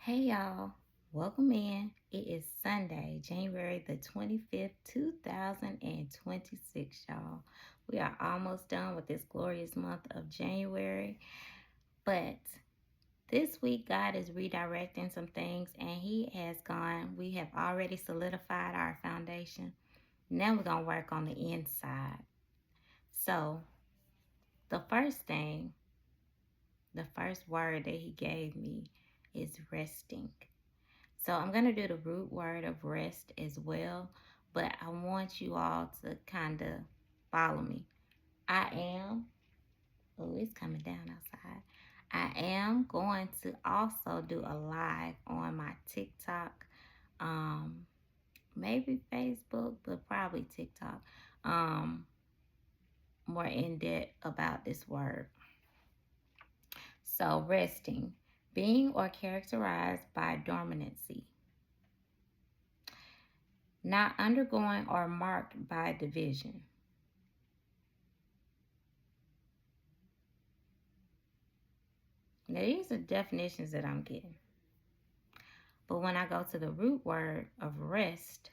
Hey y'all, welcome in. It is Sunday, January the 25th, 2026, y'all. We are almost done with this glorious month of January, but this week God is redirecting some things and He has gone. We have already solidified our foundation. Now we're going to work on the inside. So, the first thing, the first word that He gave me is resting. So I'm going to do the root word of rest as well, but I want you all to kind of follow me. I am, oh, it's coming down outside. I am going to also do a live on my TikTok, um, maybe Facebook, but probably TikTok, more in depth about this word. So resting, being or characterized by dormancy, not undergoing or marked by division. Now, these are definitions that I'm getting. But when I go to the root word of rest,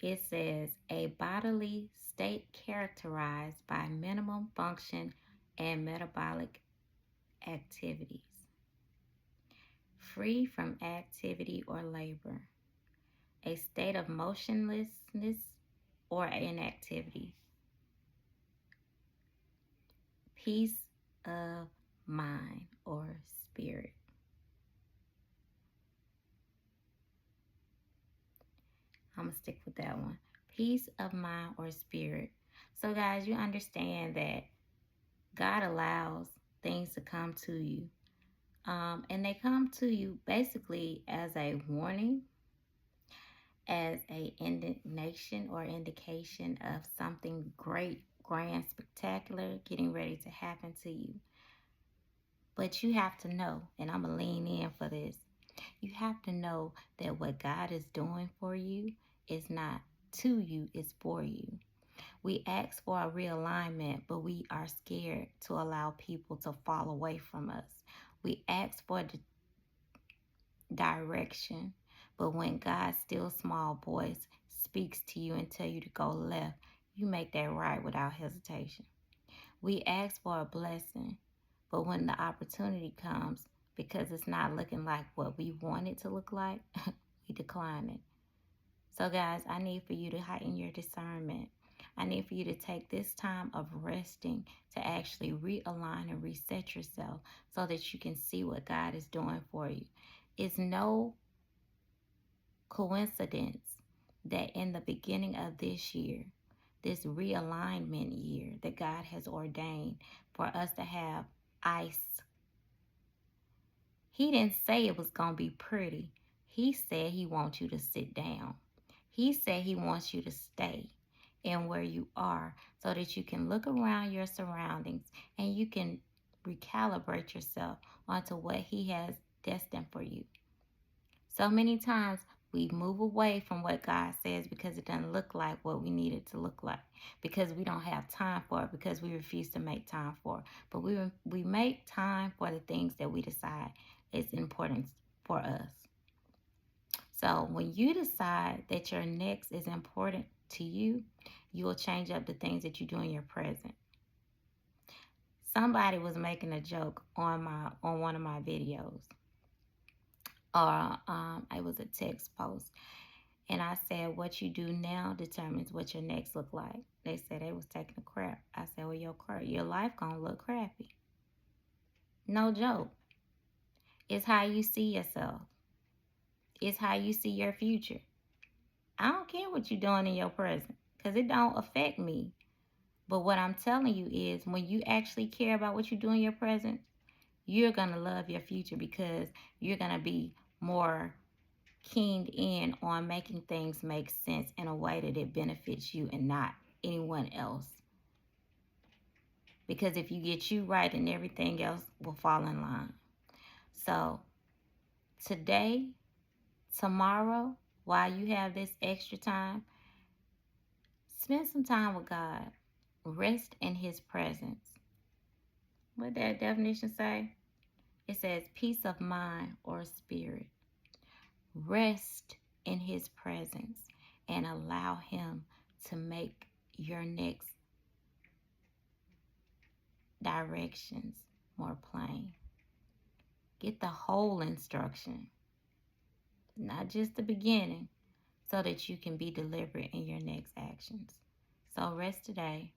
it says a bodily state characterized by minimum function and metabolic activities, free from activity or labor, a state of motionlessness or inactivity, peace of mind or spirit. I'm going to stick with that one. Peace of mind or spirit. So, guys, you understand that God allows things to come to you. And they come to you basically as a warning, as a indignation or indication of something great, grand, spectacular getting ready to happen to you. But you have to know, and I'm going to lean in for this. You have to know that what God is doing for you is not to you, it's for you. We ask for a realignment, but we are scared to allow people to fall away from us. We ask for the direction, but when God's still small voice speaks to you and tell you to go left, you make that right without hesitation. We ask for a blessing, but when the opportunity comes, because it's not looking like what we want it to look like, we decline it. So, guys, I need for you to heighten your discernment. I need for you to take this time of resting to actually realign and reset yourself so that you can see what God is doing for you. It's no coincidence that in the beginning of this year, this realignment year that God has ordained for us to have ice, He didn't say it was going to be pretty. He said He wants you to sit down. He said He wants you to stay in where you are so that you can look around your surroundings and you can recalibrate yourself onto what He has destined for you. So many times we move away from what God says because it doesn't look like what we need it to look like, because we don't have time for it, because we refuse to make time for it. But we make time for the things that we decide is important for us. So when you decide that your next is important to you, you will change up the things that you do in your present. Somebody was making a joke on one of my videos, or it was a text post, and I said, "What you do now determines what your next look like." They said they was taking a crap. I said, "Well, your life gonna look crappy." No joke. It's how you see yourself. It's how you see your future. I don't care what you're doing in your present, because it don't affect me. But what I'm telling you is, when you actually care about what you do in your present, you're going to love your future, because you're going to be more keened in on making things make sense in a way that it benefits you and not anyone else. Because if you get you right, and everything else will fall in line. So today, tomorrow, while you have this extra time, spend some time with God. Rest in His presence. What that definition say? It says peace of mind or spirit. Rest in his presence and allow him to make your next directions more plain. Get the whole instruction, not just the beginning, so that you can be deliberate in your next actions. So rest today.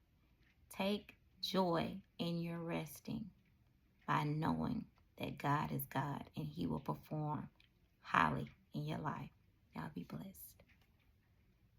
Take joy in your resting by knowing that God is God and he will perform highly in your life. Y'all be blessed.